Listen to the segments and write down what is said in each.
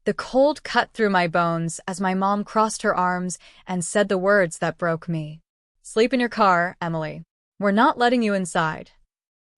The cold cut through my bones as my mom crossed her arms and said the words that broke me. "Sleep in your car, Emily. We're not letting you inside."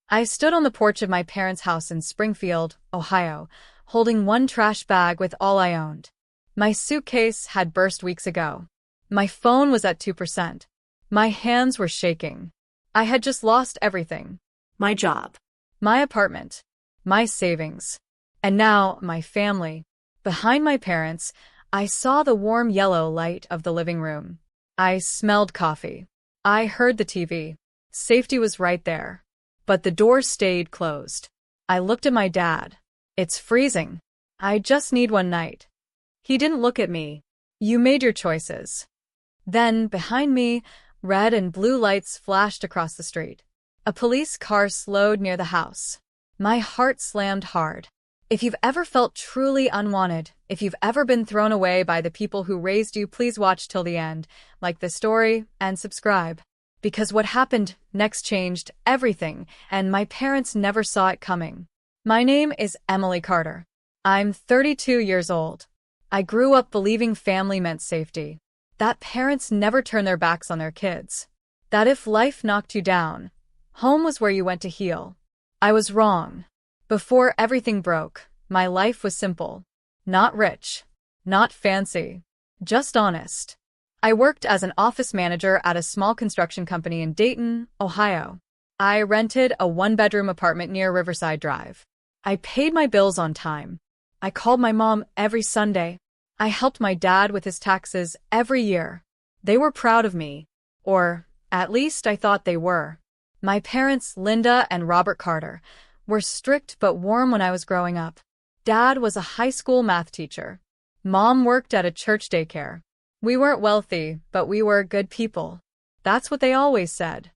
I stood on the porch of my parents' house in Springfield, Ohio, holding one trash bag with all I owned. My suitcase had burst weeks ago. My phone was at 2%. My hands were shaking. I had just lost everything. My job. My apartment. My savings. And now my family. Behind my parents, I saw the warm yellow light of the living room. I smelled coffee. I heard the TV. Safety was right there. But the door stayed closed. I looked at my dad. "It's freezing. I just need one night." He didn't look at me. "You made your choices." Then, behind me, red and blue lights flashed across the street. A police car slowed near the house. My heart slammed hard. If you've ever felt truly unwanted, if you've ever been thrown away by the people who raised you, please watch till the end, like the story, and subscribe. Because what happened next changed everything, and my parents never saw it coming. My name is Emily Carter. I'm 32 years old. I grew up believing family meant safety. That parents never turn their backs on their kids. That if life knocked you down, home was where you went to heal. I was wrong. Before everything broke, my life was simple. Not rich. Not fancy. Just honest. I worked as an office manager at a small construction company in Dayton, Ohio. I rented a one-bedroom apartment near Riverside Drive. I paid my bills on time. I called my mom every Sunday. I helped my dad with his taxes every year. They were proud of me. Or, at least I thought they were. My parents, Linda and Robert Carter, were strict but warm when I was growing up. Dad was a high school math teacher. Mom worked at a church daycare. We weren't wealthy, but we were good people. That's what they always said.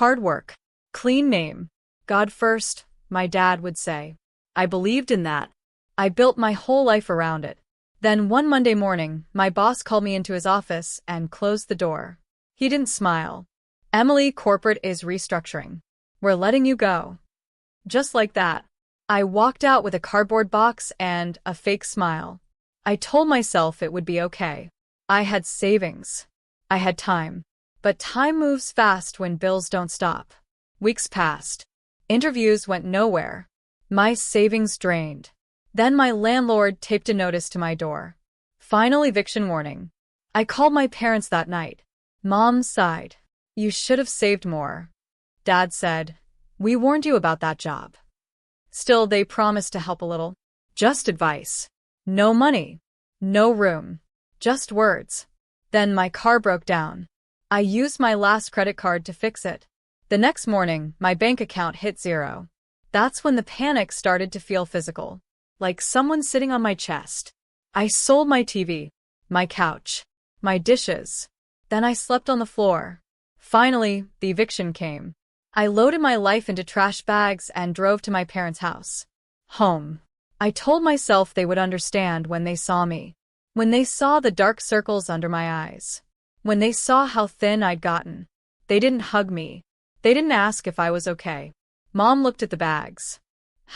Hard work. Clean name. God first, my dad would say. I believed in that. I built my whole life around it. Then one Monday morning, my boss called me into his office and closed the door. He didn't smile. "Emily, corporate is restructuring. We're letting you go." Just like that. I walked out with a cardboard box and a fake smile. I told myself it would be okay. I had savings. I had time. But time moves fast when bills don't stop. Weeks passed. Interviews went nowhere. My savings drained. Then my landlord taped a notice to my door. Final eviction warning. I called my parents that night. Mom sighed. "You should have saved more." Dad said, "We warned you about that job." Still, they promised to help a little. Just advice. No money. No room. Just words. Then my car broke down. I used my last credit card to fix it. The next morning, my bank account hit zero. That's when the panic started to feel physical. Like someone sitting on my chest. I sold my TV, my couch, my dishes. Then I slept on the floor. Finally, the eviction came. I loaded my life into trash bags and drove to my parents' house. Home. I told myself they would understand when they saw me. When they saw the dark circles under my eyes. When they saw how thin I'd gotten. They didn't hug me. They didn't ask if I was okay. Mom looked at the bags.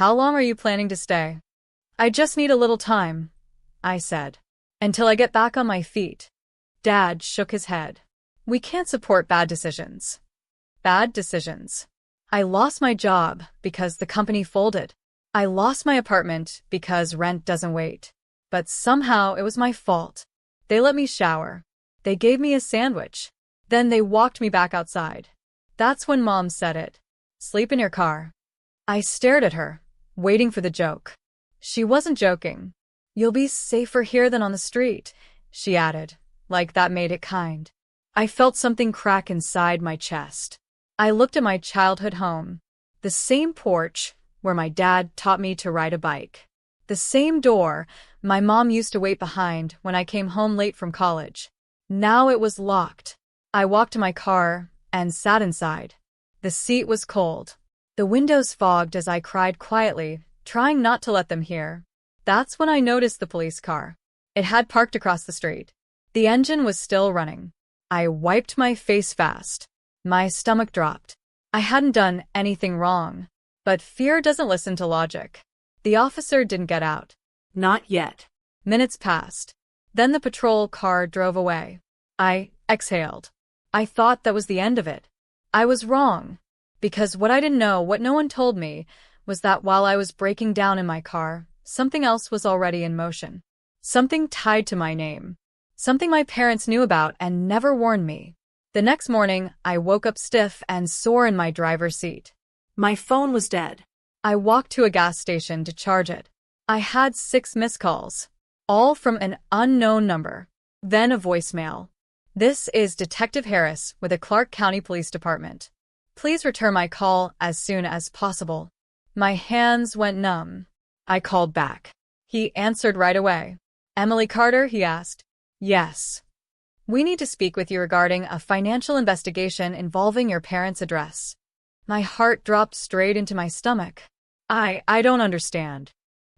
"How long are you planning to stay?" "I just need a little time," I said. "Until I get back on my feet." Dad shook his head. "We can't support bad decisions." Bad decisions. I lost my job because the company folded. I lost my apartment because rent doesn't wait. But somehow it was my fault. They let me shower. They gave me a sandwich. Then they walked me back outside. That's when Mom said it. "Sleep in your car." I stared at her, waiting for the joke. She wasn't joking. "You'll be safer here than on the street," she added, like that made it kind. I felt something crack inside my chest. I looked at my childhood home. The same porch where my dad taught me to ride a bike. The same door my mom used to wait behind when I came home late from college. Now it was locked. I walked to my car and sat inside. The seat was cold. The windows fogged as I cried quietly, trying not to let them hear. That's when I noticed the police car. It had parked across the street. The engine was still running. I wiped my face fast. My stomach dropped. I hadn't done anything wrong. But fear doesn't listen to logic. The officer didn't get out. Not yet. Minutes passed. Then the patrol car drove away. I exhaled. I thought that was the end of it. I was wrong. Because what I didn't know, what no one told me, was that while I was breaking down in my car, something else was already in motion. Something tied to my name. Something my parents knew about and never warned me. The next morning, I woke up stiff and sore in my driver's seat. My phone was dead. I walked to a gas station to charge it. I had 6 missed calls, all from an unknown number. Then a voicemail. This is Detective Harris with the Clark County Police Department. Please return my call as soon as possible. My hands went numb. I called back. He answered right away. Emily Carter, he asked. Yes. We need to speak with you regarding a financial investigation involving your parents' address. My heart dropped straight into my stomach. I don't understand.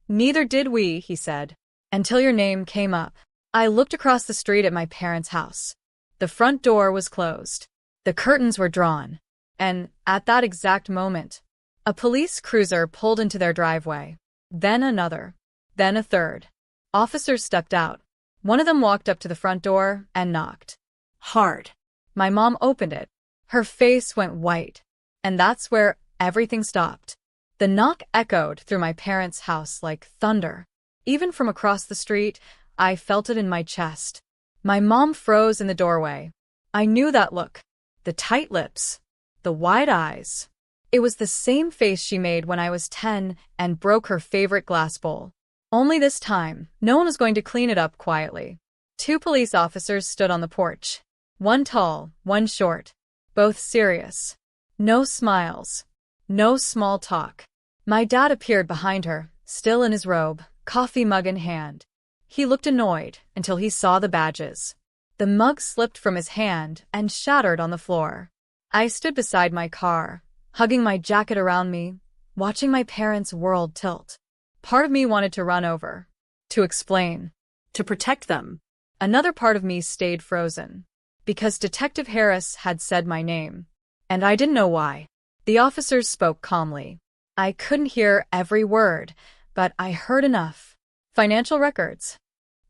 Neither did we, he said, until your name came up. I looked across the street at my parents' house. The front door was closed. The curtains were drawn. And at that exact moment, a police cruiser pulled into their driveway. Then another. Then a third. Officers stepped out. One of them walked up to the front door and knocked. Hard. My mom opened it. Her face went white. And that's where everything stopped. The knock echoed through my parents' house like thunder. Even from across the street, I felt it in my chest. My mom froze in the doorway. I knew that look. The tight lips. The wide eyes. It was the same face she made when I was 10 and broke her favorite glass bowl. Only this time, no one was going to clean it up quietly. 2 police officers stood on the porch. One tall, one short. Both serious. No smiles. No small talk. My dad appeared behind her, still in his robe, coffee mug in hand. He looked annoyed until he saw the badges. The mug slipped from his hand and shattered on the floor. I stood beside my car, hugging my jacket around me, watching my parents' world tilt. Part of me wanted to run over, to explain, To protect them. Another part of me stayed frozen, because Detective Harris had said my name, and I didn't know why. The officers spoke calmly. I couldn't hear every word, but I heard enough. Financial records.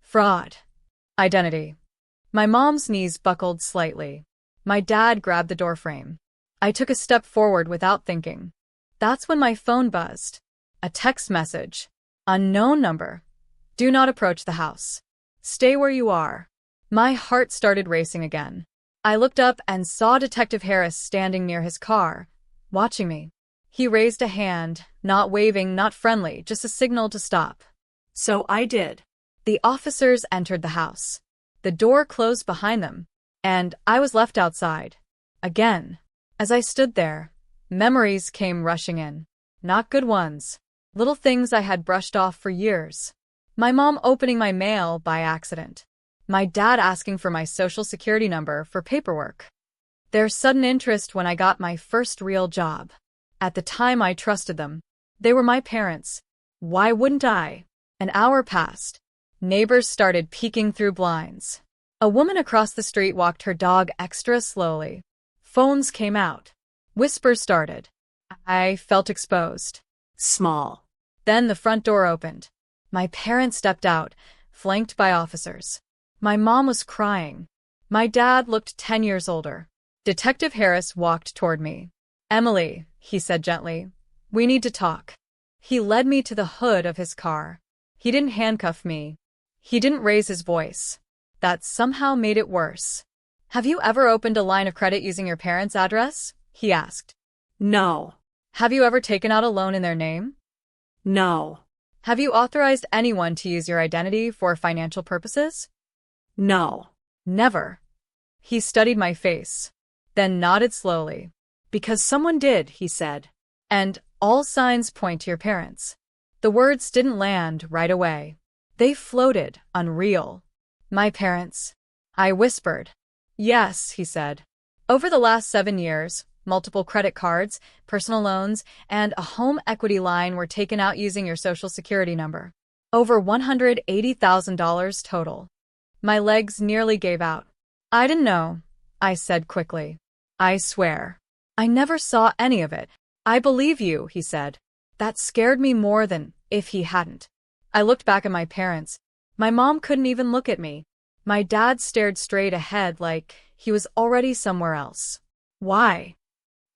Fraud. Identity. My mom's knees buckled slightly. My dad grabbed the doorframe. I took a step forward without thinking. That's when my phone buzzed. A text message. Unknown number. Do not approach the house. Stay where you are. My heart started racing again. I looked up and saw Detective Harris standing near his car, watching me. He raised a hand, not waving, not friendly, just a signal to stop. So I did. The officers entered the house. The door closed behind them, and I was left outside. Again. As I stood there, memories came rushing in. Not good ones. Little things I had brushed off for years. My mom opening my mail by accident. My dad asking for my social security number for paperwork. Their sudden interest when I got my first real job. At the time I trusted them. They were my parents. Why wouldn't I? An hour passed. Neighbors started peeking through blinds. A woman across the street walked her dog extra slowly. Phones came out. Whispers started. I felt exposed. Small. Then the front door opened. My parents stepped out, flanked by officers. My mom was crying. My dad looked 10 years older. Detective Harris walked toward me. Emily, he said gently, we need to talk. He led me to the hood of his car. He didn't handcuff me. He didn't raise his voice. That somehow made it worse. Have you ever opened a line of credit using your parents' address? He asked. No. Have you ever taken out a loan in their name? No. Have you authorized anyone to use your identity for financial purposes? No. Never. He studied my face, then nodded slowly. Because someone did, he said. And all signs point to your parents. The words didn't land right away. They floated, unreal. My parents. I whispered. Yes, he said. Over the last 7 years, multiple credit cards, personal loans, and a home equity line were taken out using your social security number. Over $180,000 total. My legs nearly gave out. I didn't know, I said quickly. I swear. I never saw any of it. I believe you, he said. That scared me more than if he hadn't. I looked back at my parents. My mom couldn't even look at me. My dad stared straight ahead like he was already somewhere else. Why?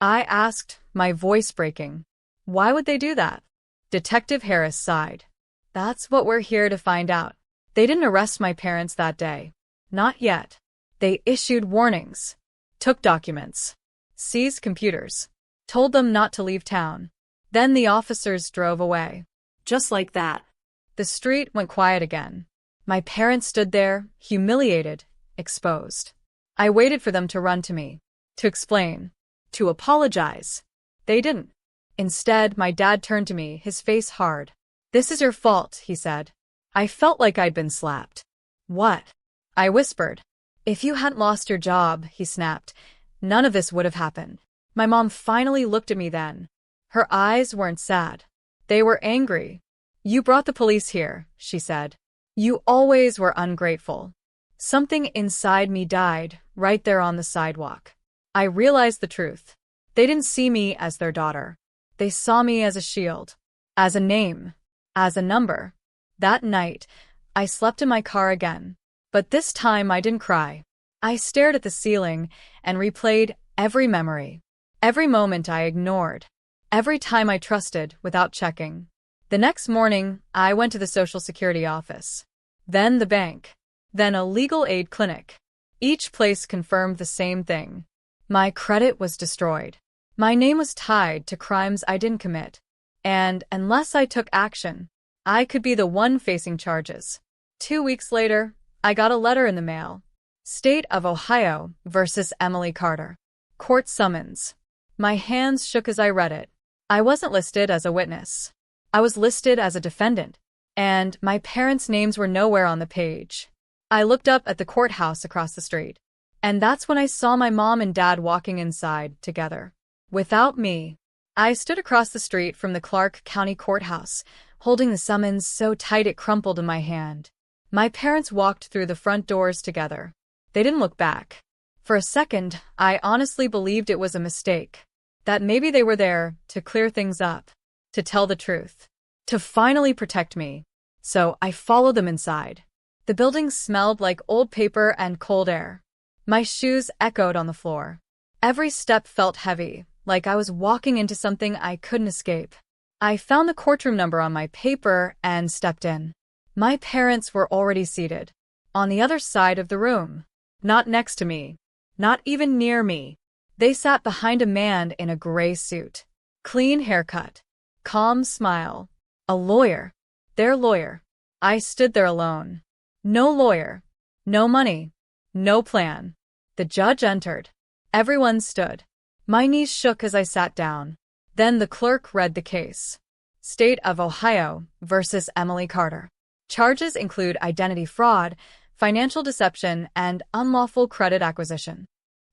I asked, my voice breaking. Why would they do that? Detective Harris sighed. That's what we're here to find out. They didn't arrest my parents that day. Not yet. They issued warnings, took documents, seized computers, told them not to leave town. Then the officers drove away. Just like that. The street went quiet again. My parents stood there, humiliated, exposed. I waited for them to run to me, to explain, to apologize. They didn't. Instead, my dad turned to me, his face hard. "This is your fault," he said. I felt like I'd been slapped. "What?" I whispered. "If you hadn't lost your job," he snapped, "none of this would have happened." My mom finally looked at me then. Her eyes weren't sad. They were angry. "You brought the police here," she said. "You always were ungrateful." Something inside me died, right there on the sidewalk. I realized the truth. They didn't see me as their daughter. They saw me as a shield, as a name, as a number. That night, I slept in my car again. But this time I didn't cry. I stared at the ceiling and replayed every memory, every moment I ignored, every time I trusted without checking. The next morning, I went to the Social Security office, then the bank, then a legal aid clinic. Each place confirmed the same thing. My credit was destroyed. My name was tied to crimes I didn't commit. And unless I took action, I could be the one facing charges. 2 weeks later, I got a letter in the mail. State of Ohio versus Emily Carter. Court summons. My hands shook as I read it. I wasn't listed as a witness. I was listed as a defendant, and my parents' names were nowhere on the page. I looked up at the courthouse across the street, and that's when I saw my mom and dad walking inside together. Without me. I stood across the street from the Clark County Courthouse, holding the summons so tight it crumpled in my hand. My parents walked through the front doors together. They didn't look back. For a second, I honestly believed it was a mistake. That maybe they were there to clear things up, to tell the truth, to finally protect me. So I followed them inside. The building smelled like old paper and cold air. My shoes echoed on the floor. Every step felt heavy, like I was walking into something I couldn't escape. I found the courtroom number on my paper and stepped in. My parents were already seated, on the other side of the room. Not next to me, not even near me. They sat behind a man in a gray suit, clean haircut, calm smile. A lawyer. Their lawyer. I stood there alone. No lawyer. No money. No plan. The judge entered. Everyone stood. My knees shook as I sat down. Then the clerk read the case. State of Ohio versus Emily Carter. Charges include identity fraud, financial deception, and unlawful credit acquisition.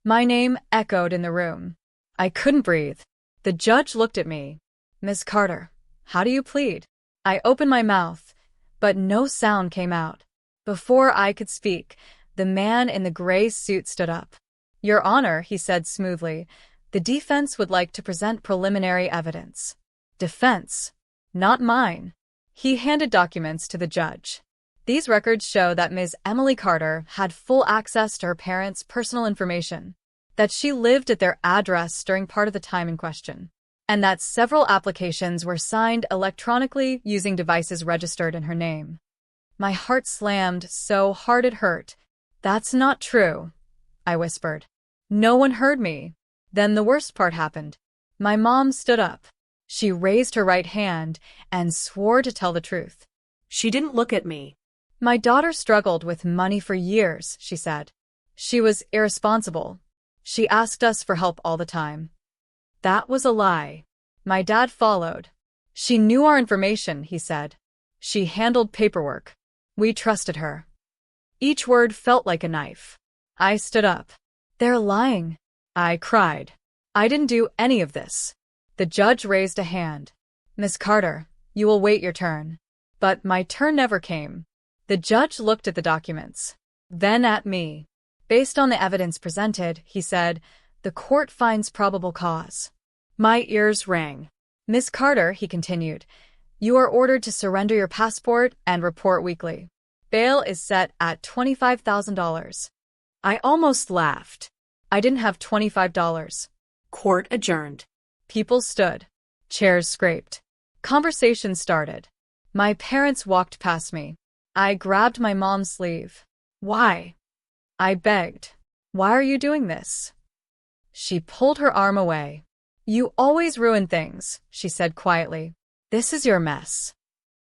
My name echoed in the room. I couldn't breathe. The judge looked at me. "Miss Carter, how do you plead?" I opened my mouth, but no sound came out. Before I could speak, the man in the gray suit stood up. "Your Honor," he said smoothly, "the defense would like to present preliminary evidence." Defense. Not mine. He handed documents to the judge. These records show that Ms. Emily Carter had full access to her parents' personal information, that she lived at their address during part of the time in question, and that several applications were signed electronically using devices registered in her name. My heart slammed so hard it hurt. "That's not true," I whispered. No one heard me. Then the worst part happened. My mom stood up. She raised her right hand and swore to tell the truth. She didn't look at me. "My daughter struggled with money for years," she said. "She was irresponsible. She asked us for help all the time." That was a lie. My dad followed. "She knew our information," he said. "She handled paperwork. We trusted her." Each word felt like a knife. I stood up. "They're lying," I cried. "I didn't do any of this." The judge raised a hand. "Miss Carter, you will wait your turn." But my turn never came. The judge looked at the documents, then at me. "Based on the evidence presented," he said, "the court finds probable cause." My ears rang. "Miss Carter," he continued, "you are ordered to surrender your passport and report weekly." Bail is set at $25,000. I almost laughed. I didn't have $25. Court adjourned. People stood. Chairs scraped. Conversation started. My parents walked past me. I grabbed my mom's sleeve. Why? I begged. Why are you doing this? She pulled her arm away. You always ruin things, she said quietly. This is your mess.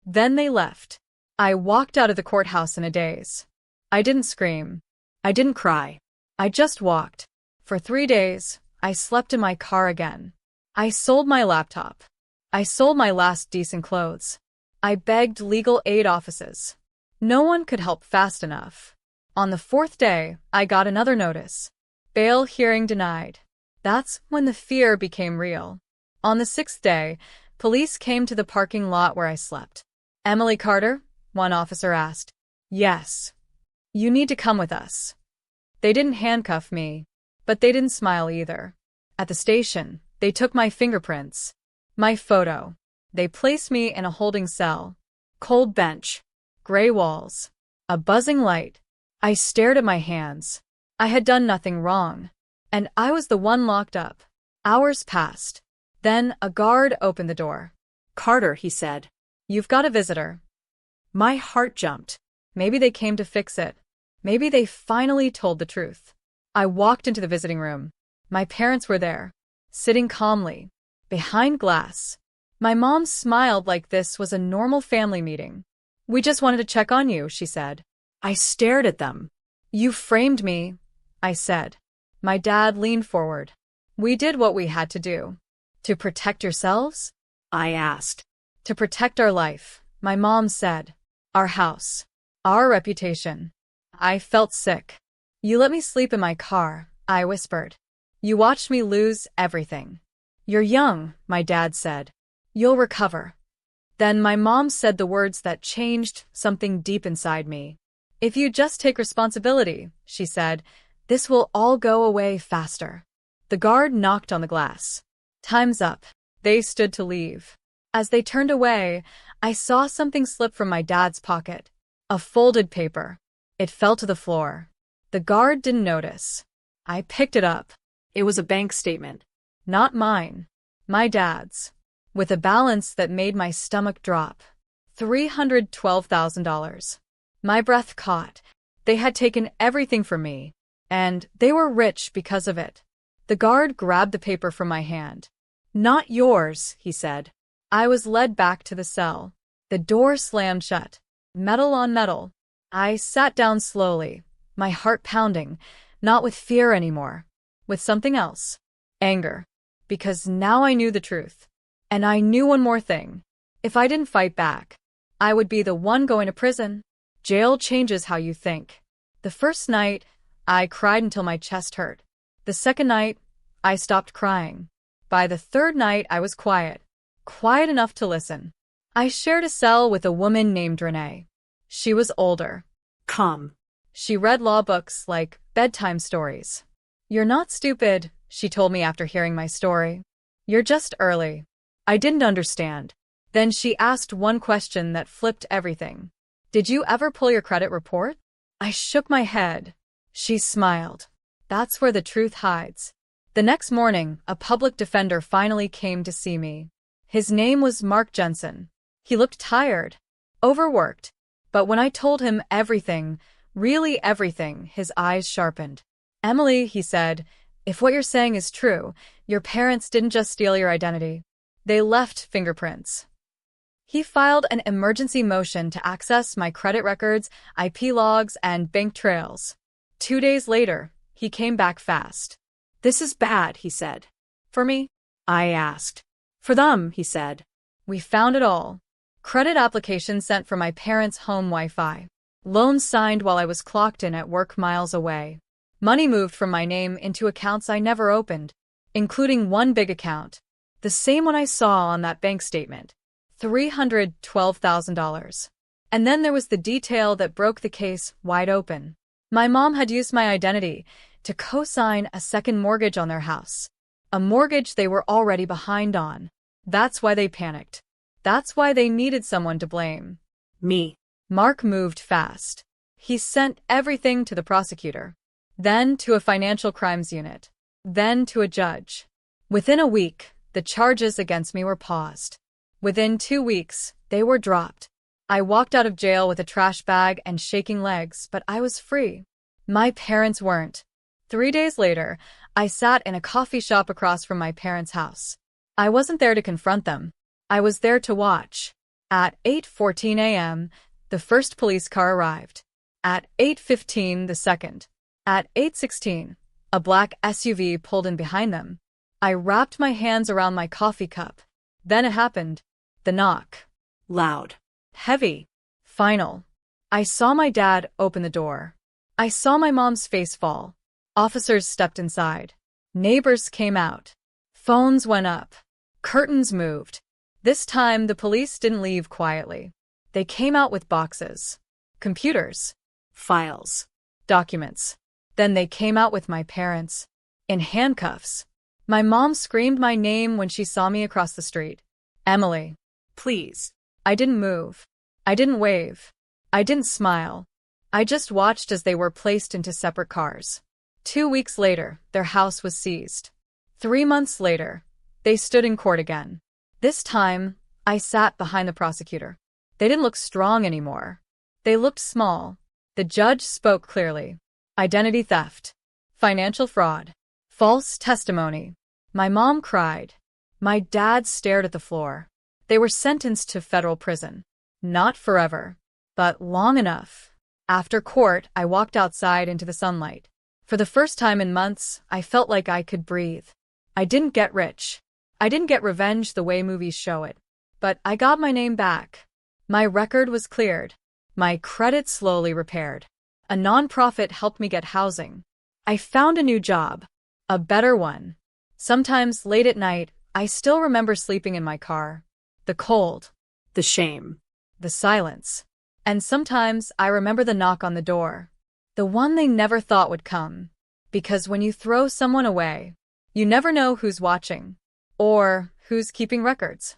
Then they left. I walked out of the courthouse in a daze. I didn't scream. I didn't cry. I just walked. For 3 days, I slept in my car again. I sold my laptop. I sold my last decent clothes. I begged legal aid offices. No one could help fast enough. On the 4th day, I got another notice. Bail hearing denied. That's when the fear became real. On the 6th day, police came to the parking lot where I slept. Emily Carter? One officer asked. Yes. You need to come with us. They didn't handcuff me, but they didn't smile either. At the station, they took my fingerprints, my photo. They placed me in a holding cell. Cold bench, gray walls, a buzzing light. I stared at my hands. I had done nothing wrong, and I was the one locked up. Hours passed. Then a guard opened the door. Carter, he said. You've got a visitor. My heart jumped. Maybe they came to fix it. Maybe they finally told the truth. I walked into the visiting room. My parents were there, sitting calmly, behind glass. My mom smiled like this was a normal family meeting. We just wanted to check on you, she said. I stared at them. You framed me, I said. My dad leaned forward. We did what we had to do. To protect yourselves? I asked. To protect our life, my mom said. Our house. Our reputation. I felt sick. You let me sleep in my car, I whispered. You watched me lose everything. You're young, my dad said. You'll recover. Then my mom said the words that changed something deep inside me. If you just take responsibility, she said, this will all go away faster. The guard knocked on the glass. Time's up. They stood to leave. As they turned away, I saw something slip from my dad's pocket. A folded paper. It fell to the floor. The guard didn't notice. I picked it up. It was a bank statement. Not mine. My dad's. With a balance that made my stomach drop. $312,000. My breath caught. They had taken everything from me, and they were rich because of it. The guard grabbed the paper from my hand. Not yours, he said. I was led back to the cell. The door slammed shut. Metal on metal. I sat down slowly, my heart pounding, not with fear anymore, with something else. Anger. Because now I knew the truth. And I knew one more thing. If I didn't fight back, I would be the one going to prison. Jail changes how you think. The first night, I cried until my chest hurt. The second night, I stopped crying. By the third night, I was quiet. Quiet enough to listen. I shared a cell with a woman named Renee. She was older. Calm. She read law books like bedtime stories. You're not stupid, she told me after hearing my story. You're just early. I didn't understand. Then she asked one question that flipped everything. Did you ever pull your credit report? I shook my head. She smiled. That's where the truth hides. The next morning, a public defender finally came to see me. His name was Mark Jensen. He looked tired, overworked. But when I told him everything, really everything, his eyes sharpened. Emily, he said, if what you're saying is true, your parents didn't just steal your identity. They left fingerprints. He filed an emergency motion to access my credit records, IP logs, and bank trails. 2 days later, he came back fast. This is bad, he said. For me? I asked. For them, he said. We found it all. Credit application sent from my parents' home Wi-Fi. Loans signed while I was clocked in at work miles away. Money moved from my name into accounts I never opened, including one big account. The same one I saw on that bank statement. $312,000. And then there was the detail that broke the case wide open. My mom had used my identity to co-sign a second mortgage on their house. A mortgage they were already behind on. That's why they panicked. That's why they needed someone to blame. Me. Mark moved fast. He sent everything to the prosecutor, then to a financial crimes unit, then to a judge. Within a week, the charges against me were paused. Within 2 weeks, they were dropped. I walked out of jail with a trash bag and shaking legs, but I was free. My parents weren't. 3 days later, I sat in a coffee shop across from my parents' house. I wasn't there to confront them. I was there to watch. At 8:14 a.m., the first police car arrived. At 8:15, the second. At 8:16, a black SUV pulled in behind them. I wrapped my hands around my coffee cup. Then it happened. The knock. Loud. Heavy. Final. I saw my dad open the door. I saw my mom's face fall. Officers stepped inside. Neighbors came out. Phones went up. Curtains moved. This time, the police didn't leave quietly. They came out with boxes. Computers. Files. Documents. Then they came out with my parents. In handcuffs. My mom screamed my name when she saw me across the street. Emily. Please. I didn't move. I didn't wave. I didn't smile. I just watched as they were placed into separate cars. 2 weeks later, their house was seized. 3 months later, they stood in court again. This time, I sat behind the prosecutor. They didn't look strong anymore. They looked small. The judge spoke clearly. Identity theft. Financial fraud. False testimony. My mom cried. My dad stared at the floor. They were sentenced to federal prison. Not forever, but long enough. After court, I walked outside into the sunlight. For the first time in months, I felt like I could breathe. I didn't get rich. I didn't get revenge the way movies show it. But I got my name back. My record was cleared. My credit slowly repaired. A nonprofit helped me get housing. I found a new job. A better one. Sometimes, late at night, I still remember sleeping in my car. The cold. The shame. The silence. And sometimes I remember the knock on the door. The one they never thought would come. Because when you throw someone away, you never know who's watching. Or who's keeping records.